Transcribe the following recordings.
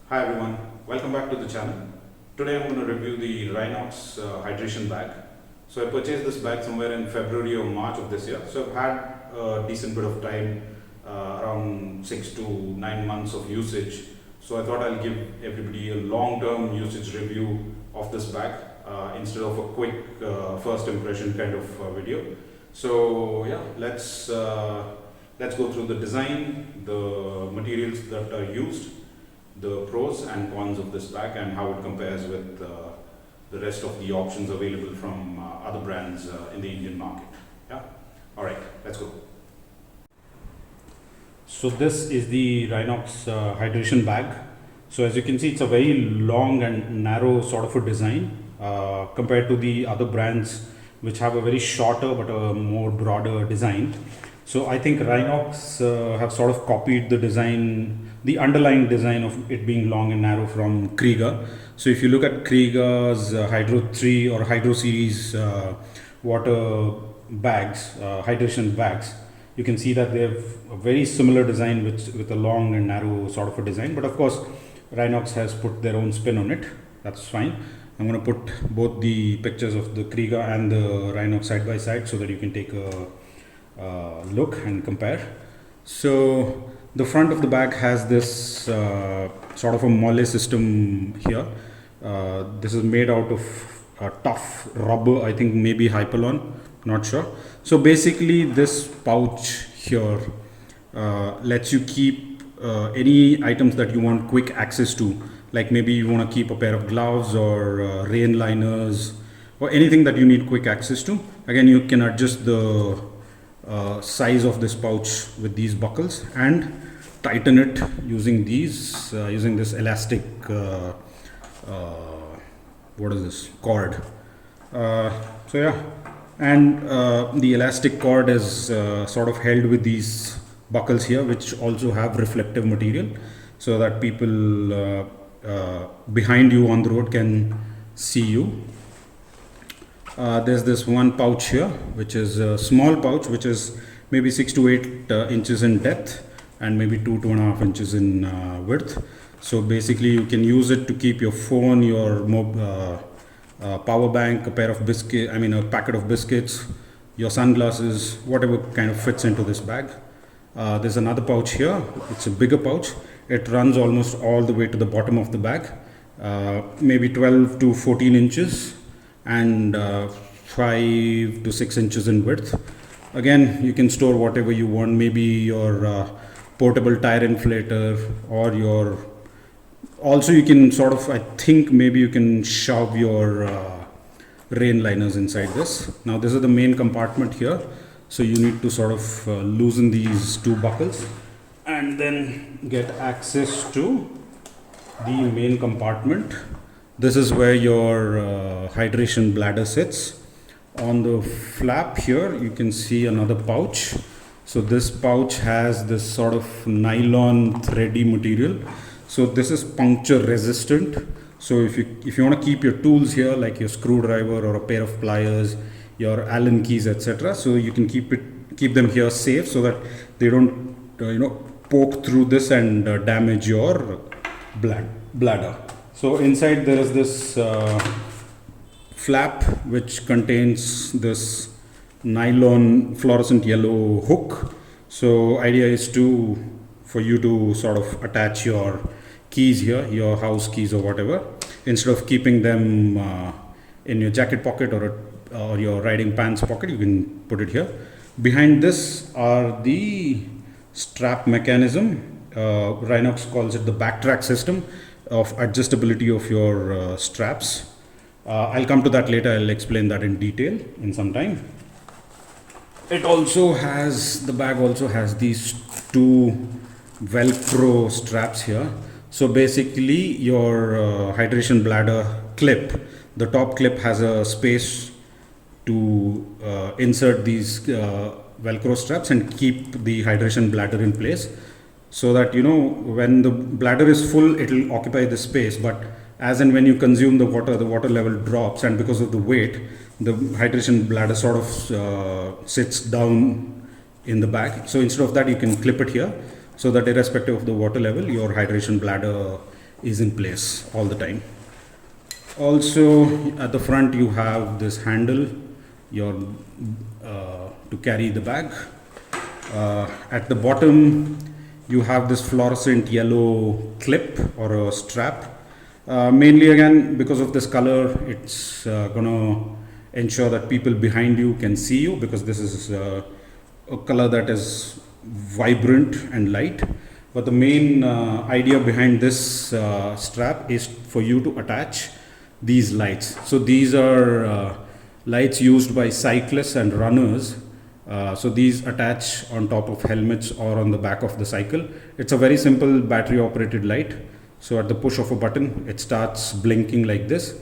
Hi everyone, welcome back to the channel. Today I'm going to review the Rynox Hydration Bag. So I purchased this bag somewhere in February or March of this year. So I've had a decent bit of time, around 6 to 9 months of usage. So I thought I'll give everybody a long-term usage review of this bag instead of a quick first impression kind of video. So yeah, let's go through the design, the materials that are used, the pros and cons of this bag, and how it compares with the rest of the options available from other brands in the Indian market. Yeah. All right, let's go. So this is the Rynox hydration bag. So as you can see, it's a very long and narrow sort of a design compared to the other brands which have a very shorter but a more broader design. So I think Rynox have sort of copied the design, the underlying design of it being long and narrow from Kriega. So if you look at Kriega's Hydro 3 or Hydro series water bags, hydration bags, you can see that they have a very similar design with a long and narrow sort of a design. But of course, Rynox has put their own spin on it. That's fine. I'm going to put both the pictures of the Kriega and the Rynox side by side so that you can take a look and compare. So the front of the bag has this sort of a molle system here. This is made out of tough rubber, I think maybe Hypalon, not sure. So basically this pouch here lets you keep any items that you want quick access to, like maybe you want to keep a pair of gloves or rain liners or anything that you need quick access to. Again, you can adjust the size of this pouch with these buckles and tighten it using these using this elastic what is this cord. So yeah, and the elastic cord is sort of held with these buckles here, which also have reflective material so that people behind you on the road can see you. There's this one pouch here, which is a small pouch, which is maybe 6 to 8 inches in depth and maybe 2.5 inches in width. So basically you can use it to keep your phone, your power bank, a pair of a packet of biscuits, your sunglasses, whatever kind of fits into this bag. There's another pouch here. It's a bigger pouch. It runs almost all the way to the bottom of the bag, maybe 12 to 14 inches. And 5 to 6 inches in width. Again, you can store whatever you want, maybe your portable tire inflator, or your also you can sort of, I think maybe you can shove your rain liners inside this. Now this is the main compartment here, so you need to sort of loosen these two buckles and then get access to the main compartment. This is where your hydration bladder sits. On the flap here, you can see another pouch. So this pouch has this sort of nylon thready material. So this is puncture resistant. So if you want to keep your tools here, like your screwdriver or a pair of pliers, your Allen keys, etc., so you can keep them here safe so that they don't poke through this and damage your bladder. So inside there is this flap which contains this nylon fluorescent yellow hook. So idea is for you to sort of attach your keys here, your house keys or whatever, instead of keeping them in your jacket pocket or your riding pants pocket, you can put it here. Behind this are the strap mechanism. Rynox calls it the BackTrack system of adjustability of your straps. I'll come to that later. I'll explain that in detail in some time. The bag also has these two Velcro straps here. So basically your hydration bladder clip, the top clip has a space to insert these Velcro straps and keep the hydration bladder in place. So that when the bladder is full, it will occupy the space, but as and when you consume the water level drops, and because of the weight, the hydration bladder sort of sits down in the bag. So instead of that, you can clip it here so that irrespective of the water level, your hydration bladder is in place all the time. Also at the front you have this handle to carry the bag. At the bottom you have this fluorescent yellow clip or a strap. Mainly again because of this color, it's gonna ensure that people behind you can see you, because this is a color that is vibrant and light. But the main idea behind this strap is for you to attach these lights. So these are lights used by cyclists and runners. So these attach on top of helmets or on the back of the cycle. It's a very simple battery operated light. So at the push of a button, it starts blinking like this,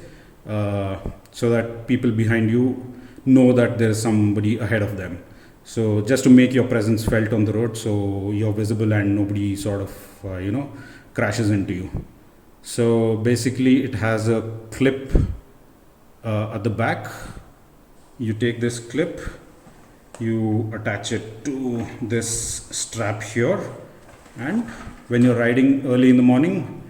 so that people behind you know that there's somebody ahead of them. So just to make your presence felt on the road, so you're visible and nobody sort of, crashes into you. So basically it has a clip at the back. You take this clip, you attach it to this strap here, and when you're riding early in the morning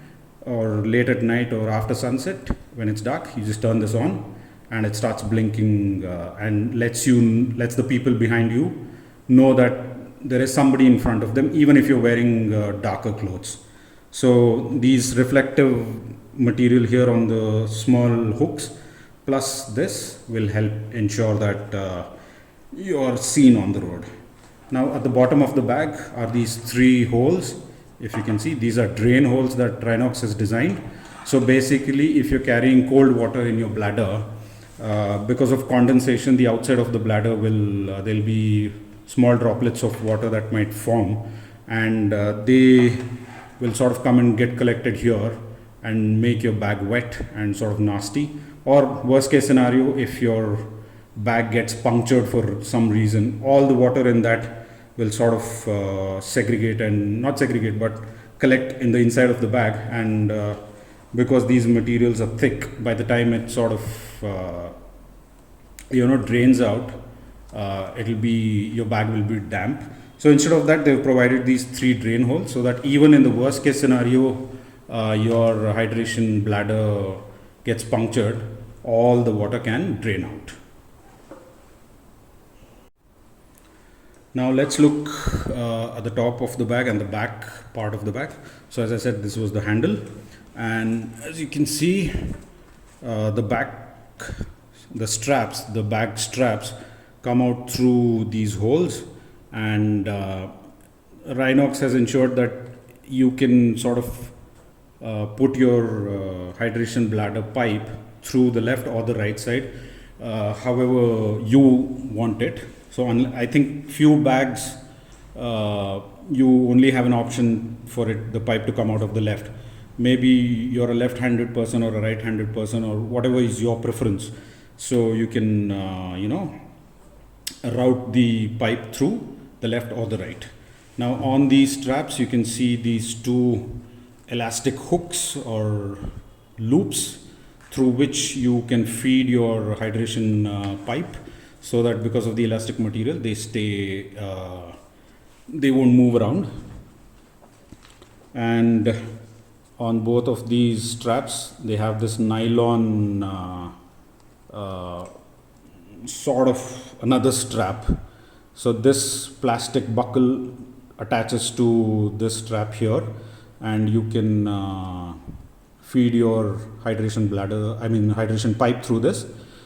or late at night or after sunset, when it's dark, you just turn this on and it starts blinking and lets the people behind you know that there is somebody in front of them, even if you're wearing darker clothes. So these reflective material here on the small hooks plus this will help ensure that you are seen on the road. Now at the bottom of the bag are these 3 holes. If you can see, these are drain holes that Rynox has designed. So basically if you're carrying cold water in your bladder, because of condensation, the outside of the bladder there'll be small droplets of water that might form, and they will sort of come and get collected here and make your bag wet and sort of nasty. Or worst case scenario, if your bag gets punctured for some reason, all the water in that will sort of segregate, and not segregate but collect in the inside of the bag, and because these materials are thick, by the time it sort of drains out, your bag will be damp. So instead of that, they've provided these 3 drain holes, so that even in the worst case scenario your hydration bladder gets punctured, all the water can drain out. Now let's look at the top of the bag and the back part of the bag. So as I said, this was the handle, and as you can see, the bag straps come out through these holes, and Rynox has ensured that you can sort of put your hydration bladder pipe through the left or the right side, however you want it. So I think few bags you only have an option for the pipe to come out of the left. Maybe you're a left-handed person or a right-handed person, or whatever is your preference. So you can route the pipe through the left or the right. Now on these straps you can see these 2 elastic hooks or loops through which you can feed your hydration pipe, so that because of the elastic material they stay, they won't move around. And on both of these straps they have this nylon sort of another strap. So this plastic buckle attaches to this strap here, and you can feed your hydration pipe through this,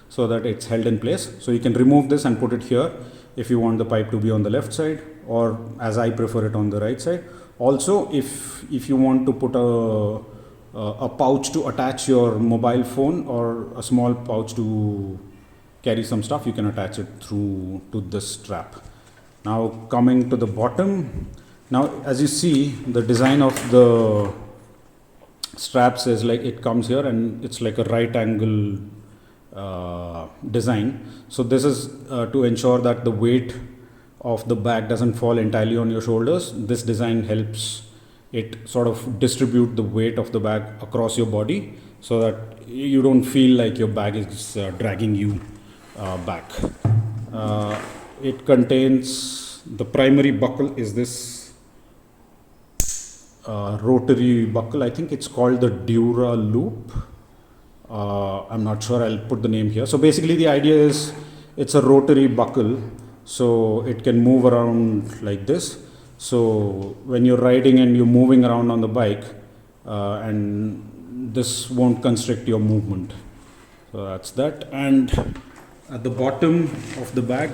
so that it's held in place. So you can remove this and put it here if you want the pipe to be on the left side, or as I prefer it, on the right side. Also, if you want to put a pouch to attach your mobile phone, or a small pouch to carry some stuff, you can attach it through to this strap. Now coming to the bottom, now as you see, the design of the straps is like, it comes here and it's like a right angle design. So this is to ensure that the weight of the bag doesn't fall entirely on your shoulders. This design helps it sort of distribute the weight of the bag across your body, so that you don't feel like your bag is dragging you back. It contains, the primary buckle is this rotary buckle. I think it's called the Dura loop. I'm not sure, I'll put the name here. So basically the idea is it's a rotary buckle, so it can move around like this. So when you're riding and you're moving around on the bike, and this won't constrict your movement. So that's that. And at the bottom of the bag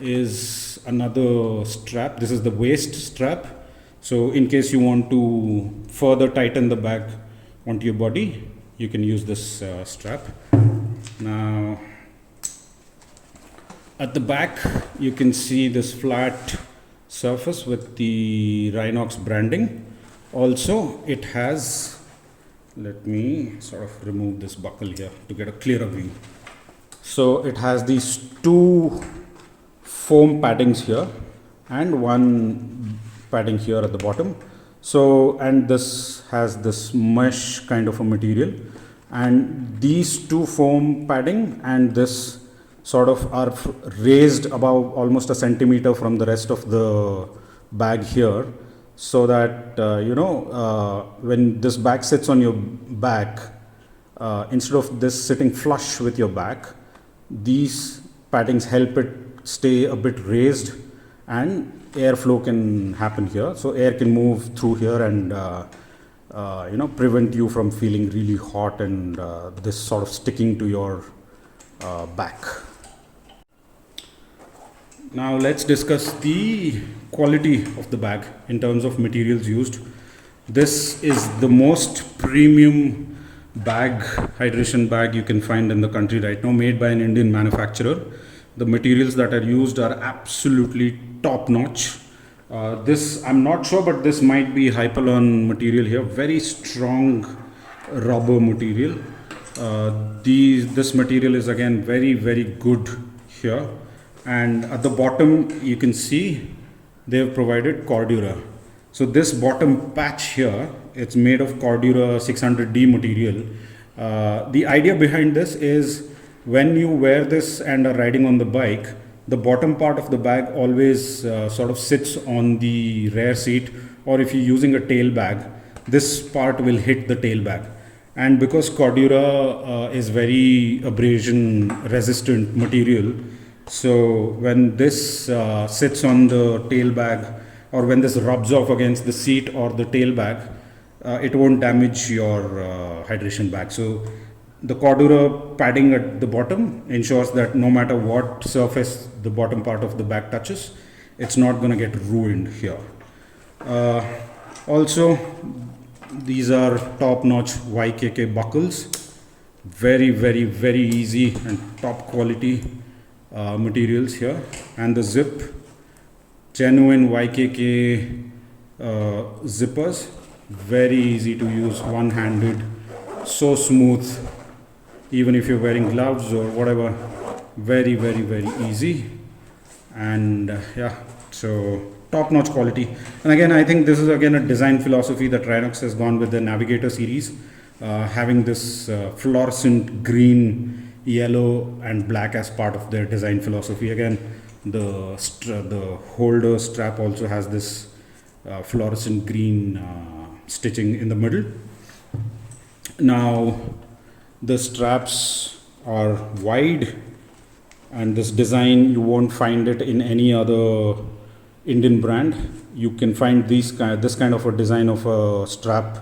is another strap. This is the waist strap. So in case you want to further tighten the bag onto your body, you can use this strap. Now at the back you can see this flat surface with the Rynox branding. Also it has, let me sort of remove this buckle here to get a clearer view. So it has these two foam paddings here and one padding here at the bottom. So, and this has this mesh kind of a material, and these two foam padding and this sort of are raised above almost a centimeter from the rest of the bag here, so that when this bag sits on your back, instead of this sitting flush with your back, these paddings help it stay a bit raised and airflow can happen here. So air can move through here and prevent you from feeling really hot and this sort of sticking to your back. Now let's discuss the quality of the bag in terms of materials used. This is the most premium hydration bag you can find in the country right now, made by an Indian manufacturer. The materials that are used are absolutely top notch. This, I'm not sure, but this might be Hypalon material here, very strong rubber material. This material is again very, very good here. And at the bottom you can see they have provided Cordura. So this bottom patch here, it's made of Cordura 600D material. The idea behind this is when you wear this and are riding on the bike, the bottom part of the bag always sort of sits on the rear seat, or if you're using a tail bag, this part will hit the tail bag. And because Cordura is very abrasion resistant material, so when this sits on the tail bag, or when this rubs off against the seat or the tail bag, it won't damage your hydration bag. So the Cordura padding at the bottom ensures that no matter what surface the bottom part of the bag touches, it's not going to get ruined here. Also, these are top-notch YKK buckles. Very, very, very easy and top quality materials here. And the zip, genuine YKK zippers, very easy to use, one-handed, so smooth. Even if you're wearing gloves or whatever, very, very, very easy. And yeah, so top-notch quality. And again, I think this is again a design philosophy that Rynox has gone with the Navigator series, having this fluorescent green, yellow and black as part of their design philosophy. Again, the holder strap also has this fluorescent green stitching in the middle. Now the straps are wide, and this design you won't find it in any other Indian brand. You can find this kind of a design of a strap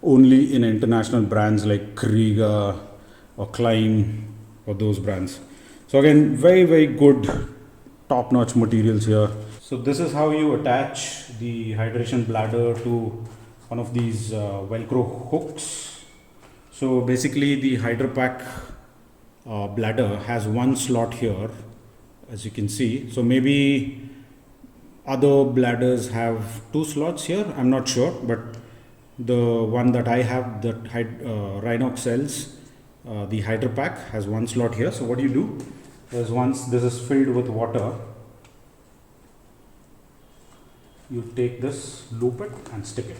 only in international brands like Kriega or Klein or those brands. So again, very, very good top-notch materials here. So this is how you attach the hydration bladder to one of these Velcro hooks. So basically the HydroPack bladder has one slot here, as you can see. So maybe other bladders have two slots here, I'm not sure, but the one that I have, that Rynox sells, the HydroPack, has one slot here. So what you do is, once this is filled with water, you take this, loop it and stick it.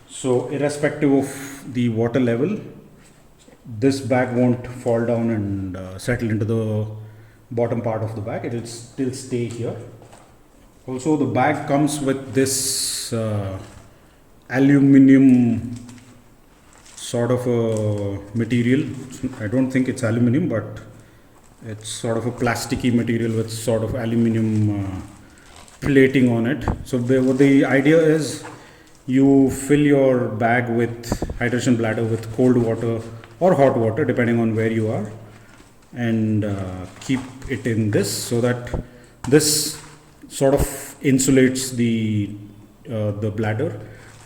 So irrespective of the water level, this bag won't fall down and settle into the bottom part of the bag. It will still stay here. Also, the bag comes with this aluminium sort of a material. I don't think it's aluminium, but it's sort of a plasticky material with sort of aluminium plating on it. So what the idea is, you fill your bag with hydration bladder with cold water or hot water depending on where you are, and keep it in this, so that this sort of insulates the bladder,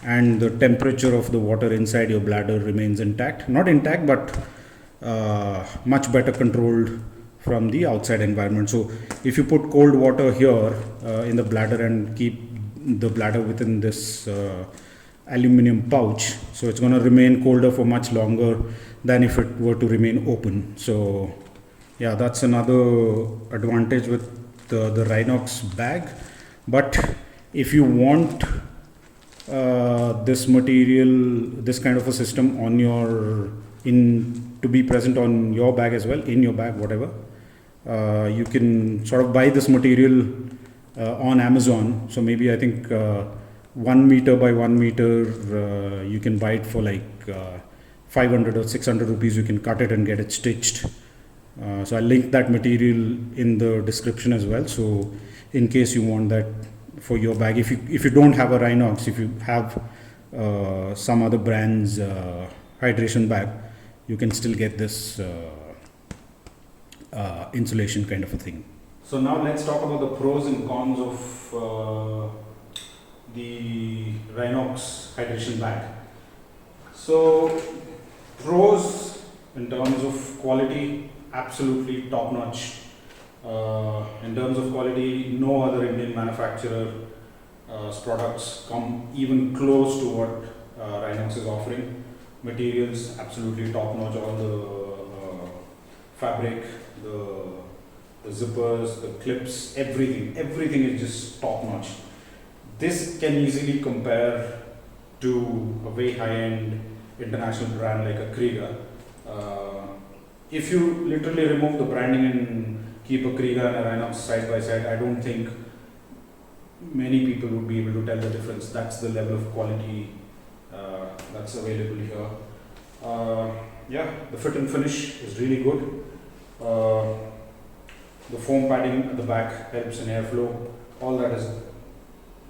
and the temperature of the water inside your bladder remains intact, not intact, but much better controlled from the outside environment. So if you put cold water here in the bladder and keep the bladder within this aluminum pouch, so it's going to remain colder for much longer than if it were to remain open. So yeah, that's another advantage with the Rynox bag. But if you want this material, this kind of a system on your to be present on your bag as well, in your bag, whatever, you can sort of buy this material on Amazon. So maybe I think 1 meter by 1 meter, you can buy it for like 500 or 600 rupees. You can cut it and get it stitched. So I'll link that material in the description as well. So in case you want that for your bag, if you don't have a Rynox, if you have some other brand's hydration bag, you can still get this insulation kind of a thing. So now let's talk about the pros and cons of the Rynox hydration bag. So pros in terms of quality, absolutely top notch. In terms of quality, no other Indian manufacturer's products come even close to what Rynox is offering. Materials absolutely top notch. All the fabric, the zippers, the clips, everything is just top notch. This can easily compare to a very high-end international brand like a Kriega. If you literally remove the branding and keep a Kriega and a Rynox side by side, I don't think many people would be able to tell the difference. That's the level of quality that's available here. Yeah, the fit and finish is really good. The foam padding at the back helps in airflow. All that is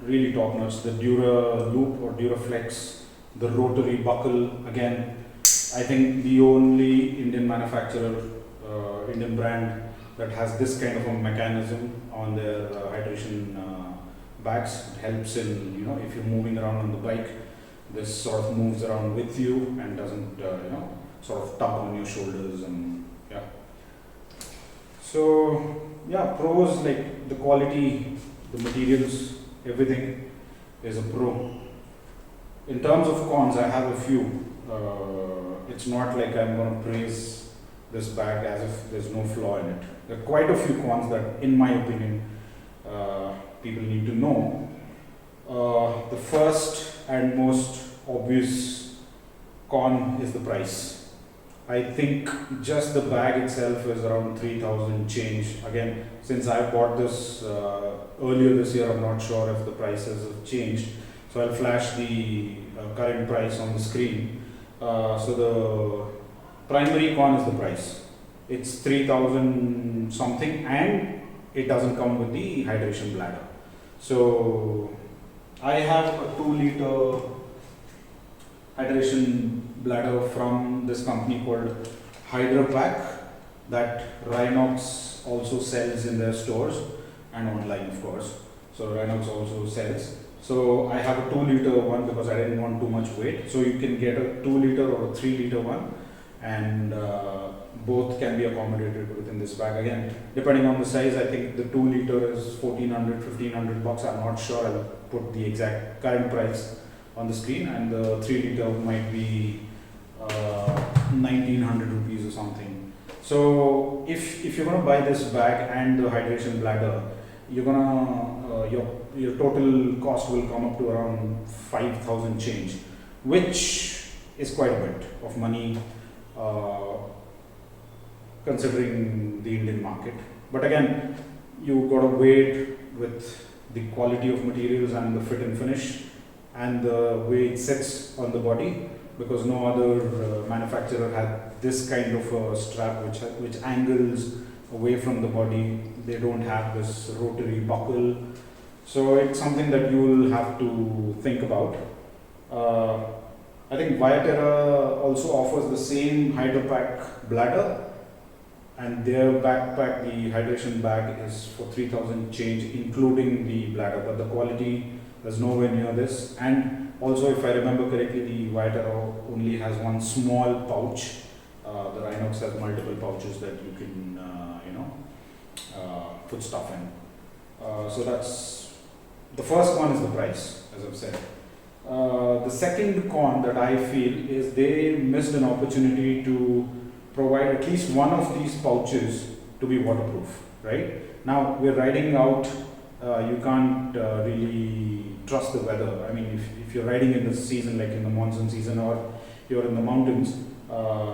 really top notch. The Dura loop or Duraflex, the rotary buckle, again, I think the only Indian manufacturer, Indian brand that has this kind of a mechanism on their hydration bags. It helps in, if you're moving around on the bike, this sort of moves around with you and doesn't, sort of tug on your shoulders, and yeah. So yeah, pros like the quality, the materials, everything is a pro. In terms of cons, I have a few. It's not like I'm going to praise this bag as if there's no flaw in it. There are quite a few cons that, in my opinion, people need to know. The first and most obvious con is the price. I think just the bag itself is around 3,000 change. Again, since I bought this earlier this year, I'm not sure if the prices have changed. So I'll flash the current price on the screen. So the primary con is the price. It's 3,000 something, and it doesn't come with the hydration bladder. So I have a 2-liter hydration bladder from this company called HydroPack that Rynox also sells in their stores and online, of course. So Rynox also sells. So I have a 2-liter one because I didn't want too much weight. So you can get a 2-liter or a 3-liter one, and both can be accommodated within this bag. Again, depending on the size, I think the 2-liter is 1,400, 1,500 bucks. I'm not sure. I'll put the exact current price on the screen, and the 3-liter might be 1,900 rupees or something. So if you're gonna buy this bag and the hydration bladder, you're gonna your total cost will come up to around 5,000 change, which is quite a bit of money considering the Indian market. But again, you gotta weigh it with the quality of materials and the fit and finish. and the way it sits on the body, because no other manufacturer had this kind of a strap which angles away from the body. They don't have this rotary buckle, so it's something that you will have to think about. I think VIOO also offers the same HydroPack bladder, and their backpack, the hydration bag, is for 3,000 change, including the bladder, but the quality is nowhere near this. And also, if I remember correctly, the VIOO only has one small pouch. The Rynox has multiple pouches that you can, put stuff in. So that's the first one, is the price, as I've said. The second con that I feel is they missed an opportunity to provide at least one of these pouches to be waterproof, right? Now we're riding out, you can't really trust the weather. I mean, if you're riding in the season, like in the monsoon season, or you're in the mountains,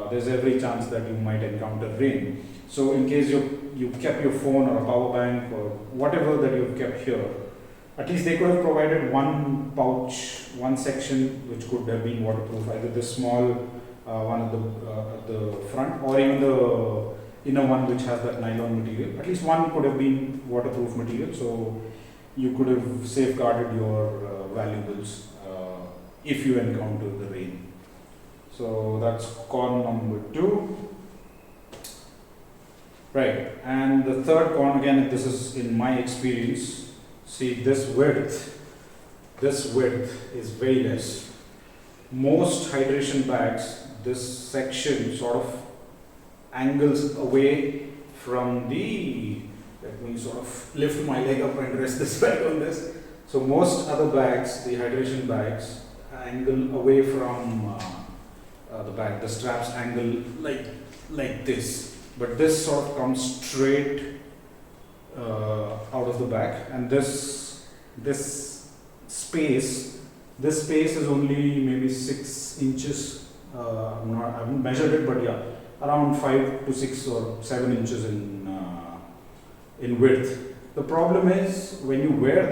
there's every chance that you might encounter rain. So in case you kept your phone or a power bank or whatever that you've kept here, at least they could have provided one pouch, one section which could have been waterproof, either this small one at the front, or even the inner one which has that nylon material. At least one could have been waterproof material, so you could have safeguarded your valuables if you encounter the rain. So that's con number 2. Right, and the third con, again, this is in my experience. See, this width is way less. Most hydration bags, this section sort of angles away from the, let me sort of lift my leg up and rest this bag on this. So most other bags, the hydration bags, angle away from the bag. The straps angle like this, but this sort of comes straight out of the bag, and this space is only maybe 6 inches. I haven't measured it, but yeah, around 5 to 6 or 7 inches in width. The problem is when you wear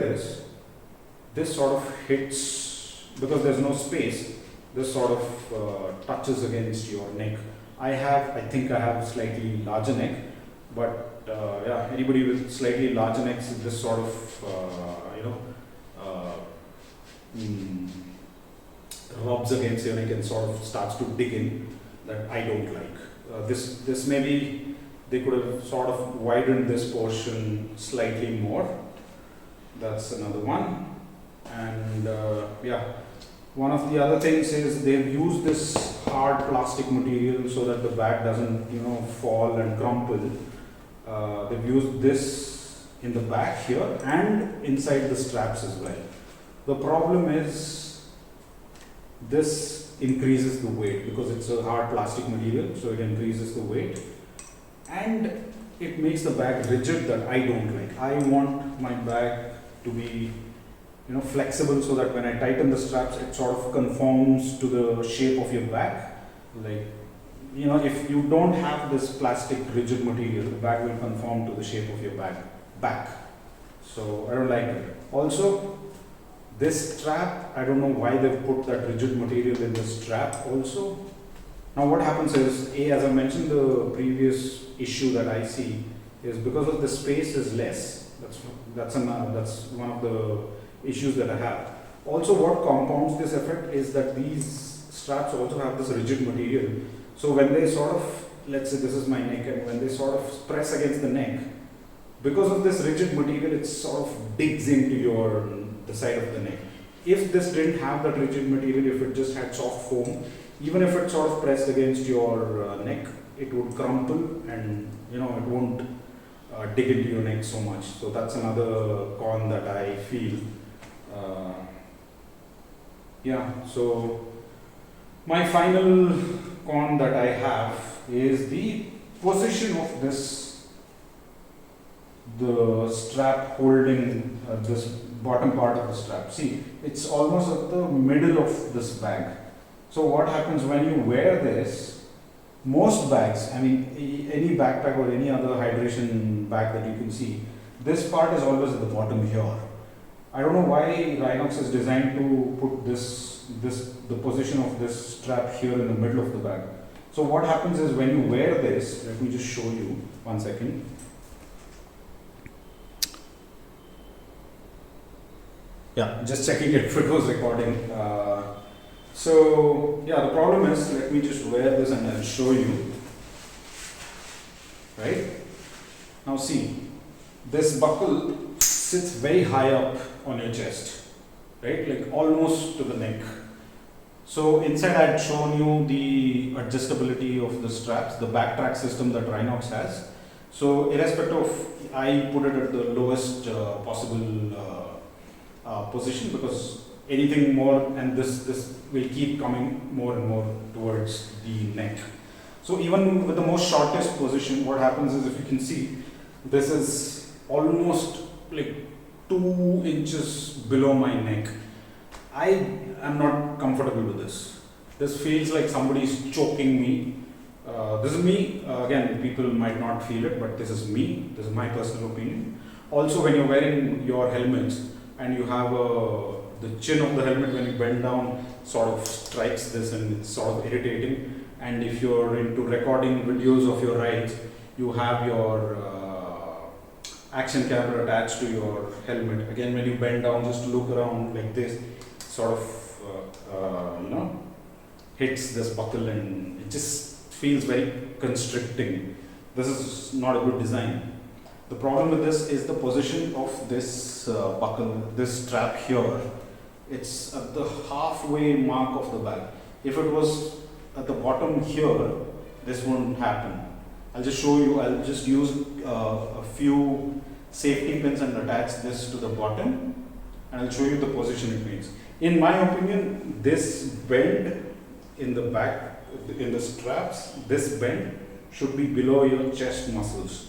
this sort of hits, because there's no space, this sort of touches against your neck. I think I have slightly larger neck, but yeah, anybody with slightly larger necks, this sort of rubs against your neck and sort of starts to dig in, that I don't like. This maybe they could have sort of widened this portion slightly more. That's another one. And yeah, one of the other things is they've used this hard plastic material so that the bag doesn't fall and crumple. They've used this in the back here and inside the straps as well. The problem is this increases the weight because it's a hard plastic material, so it increases the weight and it makes the bag rigid, that I don't like. I want my bag to be flexible, so that when I tighten the straps, it sort of conforms to the shape of your bag. Like, if you don't have this plastic rigid material, the bag will conform to the shape of your back. So I don't like it. Also, this strap, I don't know why they've put that rigid material in the strap also. Now what happens is, as I mentioned, the previous issue that I see is because of the space is less. That's one of the issues that I have. Also, what compounds this effect is that these straps also have this rigid material. So when they sort of, let's say this is my neck, and when they sort of press against the neck, because of this rigid material, it sort of digs into the side of the neck. If this didn't have that rigid material, if it just had soft foam, even if it sort of pressed against your neck, it would crumple and it won't dig into your neck so much. So that's another con that I feel. Yeah, so my final con that I have is the position of the strap holding this bottom part of the strap. See, it's almost at the middle of this bag. So what happens when you wear this, most bags, I mean any backpack or any other hydration bag that you can see, this part is always at the bottom here. I don't know why Rynox is designed to put the position of this strap here in the middle of the bag. So what happens is when you wear this, let me just show you 1 second. Yeah, just checking if it was recording. So yeah, the problem is, let me just wear this and I'll show you. Right? Now see, this buckle sits very high up on your chest, right? Like almost to the neck. So inside I had shown you the adjustability of the straps, the BackTrack system that Rynox has. So irrespective of, I put it at the lowest possible position, because anything more, and this will keep coming more and more towards the neck. So even with the most shortest position, what happens is, if you can see, this is almost like 2 inches below my neck. I am not comfortable with this. This feels like somebody is choking me. This is me. Again, people might not feel it, but this is me. This is my personal opinion. Also, when you're wearing your helmets and you have the chin of the helmet, when you bend down, sort of strikes this, and it's sort of irritating. And if you're into recording videos of your rides, you have your action camera attached to your helmet. Again, when you bend down, just look around like this, sort of hits this buckle, and it just feels very constricting. This is not a good design. The problem with this is the position of this buckle, this strap here. It's at the halfway mark of the bag. If it was at the bottom here, this wouldn't happen. I'll just show you. I'll just use a few safety pins and attach this to the bottom, and I'll show you the position it makes. In my opinion, this bend in the back, in the straps, this bend should be below your chest muscles.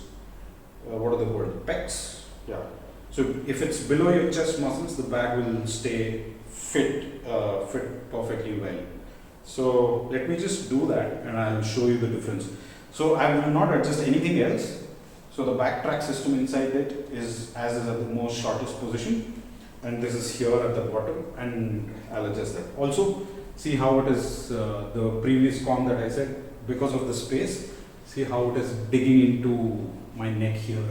What are they called? Pecs? Yeah. So if it's below your chest muscles, the bag will stay fit perfectly well. So let me just do that, and I'll show you the difference. So I will not adjust anything else. So the BackTrack system inside it is at the most shortest position, and this is here at the bottom, and I'll adjust that. Also, see how it is, the previous com that I said, because of the space, see how it is digging into my neck here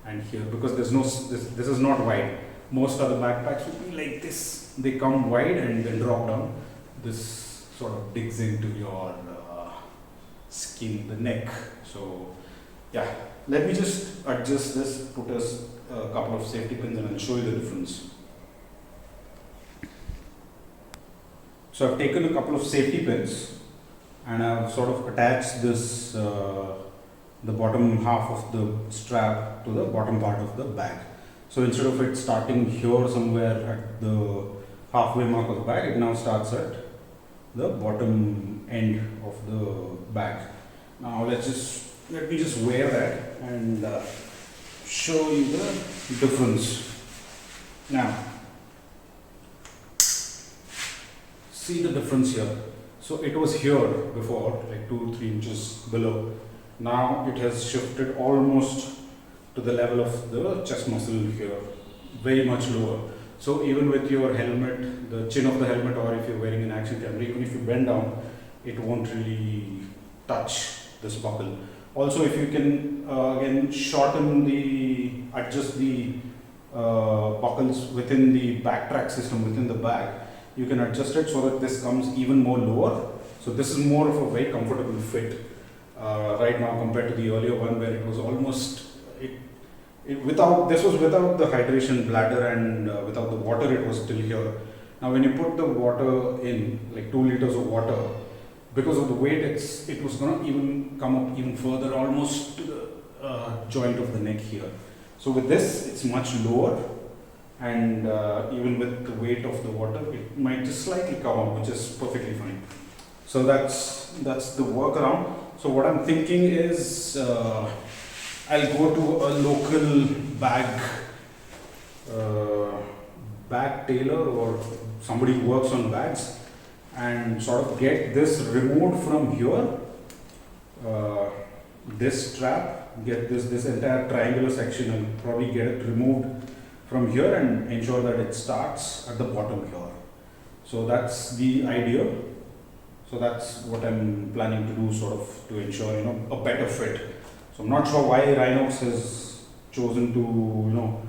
and here, because there's no, this is not wide. Most other backpacks would be like this. They come wide and then drop down. This sort of digs into your skin, the neck. So yeah, let me just adjust this, put a couple of safety pins, and I'll show you the difference. So I've taken a couple of safety pins and I've sort of attached this, the bottom half of the strap to the bottom part of the bag. So instead of it starting here somewhere at the halfway mark of the bag, it now starts at the bottom end of the bag. Now let me just wear that and show you the difference. Now see the difference here. So it was here before, like 2-3 inches below. Now it has shifted almost to the level of the chest muscle here, very much lower. So even with your helmet, the chin of the helmet, or if you're wearing an action camera, even if you bend down, it won't really touch this buckle. Also, if you can again adjust the buckles within the BackTrack system within the bag, you can adjust it so that this comes even more lower. So this is more of a very comfortable fit right now compared to the earlier one, where it was almost this was without the hydration bladder, and without the water it was still here. Now when you put the water in, like 2 liters of water, because of the weight, it was going to even come up even further, almost to the joint of the neck here. So with this, it's much lower, and even with the weight of the water, it might just slightly come up, which is perfectly fine. So that's the workaround. So what I'm thinking is, I'll go to a local bag tailor or somebody who works on bags, and sort of get this removed from here, this strap, get this entire triangular section, and probably get it removed from here and ensure that it starts at the bottom here. So that's the idea. So that's what I'm planning to do, sort of to ensure, you know, a better fit. So I'm not sure why Rynox has chosen to, you know,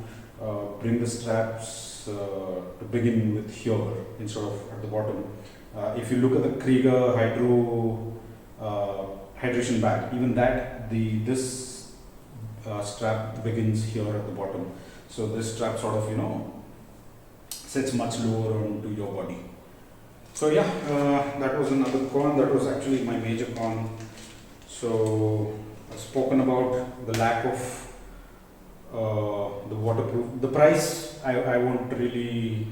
bring the straps to begin with here instead of at the bottom. If you look at the Krieger hydration bag, even that this strap begins here at the bottom. So this strap sort of, you know, sits much lower onto your body. So yeah, that was another con. That was actually my major con. So I've spoken about the lack of the waterproof. The price, I won't really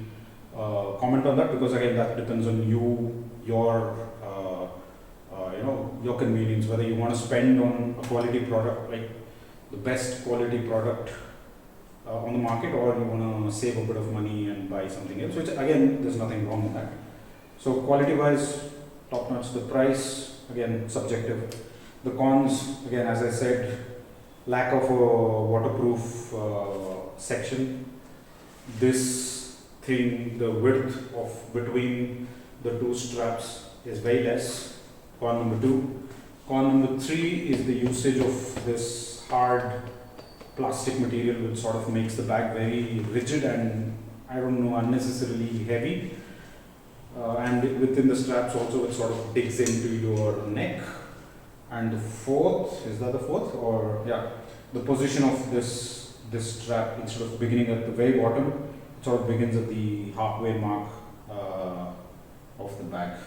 comment on that, because again that depends on you, your you know, your convenience, whether you want to spend on a quality product, like the best quality product on the market, or you want to save a bit of money and buy something else, which again there's nothing wrong with that. So quality wise, top notch. The price, again, subjective. The cons, again, as I said, lack of a waterproof section. This thing, the width of between the two straps is very less. Con number 2. Con number 3 is the usage of this hard plastic material, which sort of makes the bag very rigid and, I don't know, unnecessarily heavy. And within the straps also, it sort of digs into your neck. And the fourth, is that the fourth? Or yeah, the position of this strap, instead of beginning at the very bottom, it sort of begins at the halfway mark of the bag.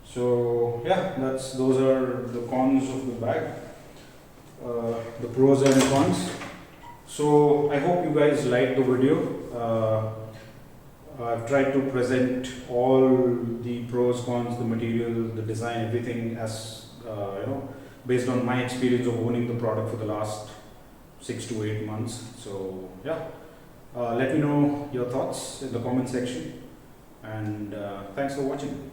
So yeah, those are the cons of the bag, the pros and cons. So I hope you guys liked the video. I've tried to present all the pros, cons, the material, the design, everything as you know, based on my experience of owning the product for the last 6 to 8 months. So yeah, let me know your thoughts in the comment section, and thanks for watching.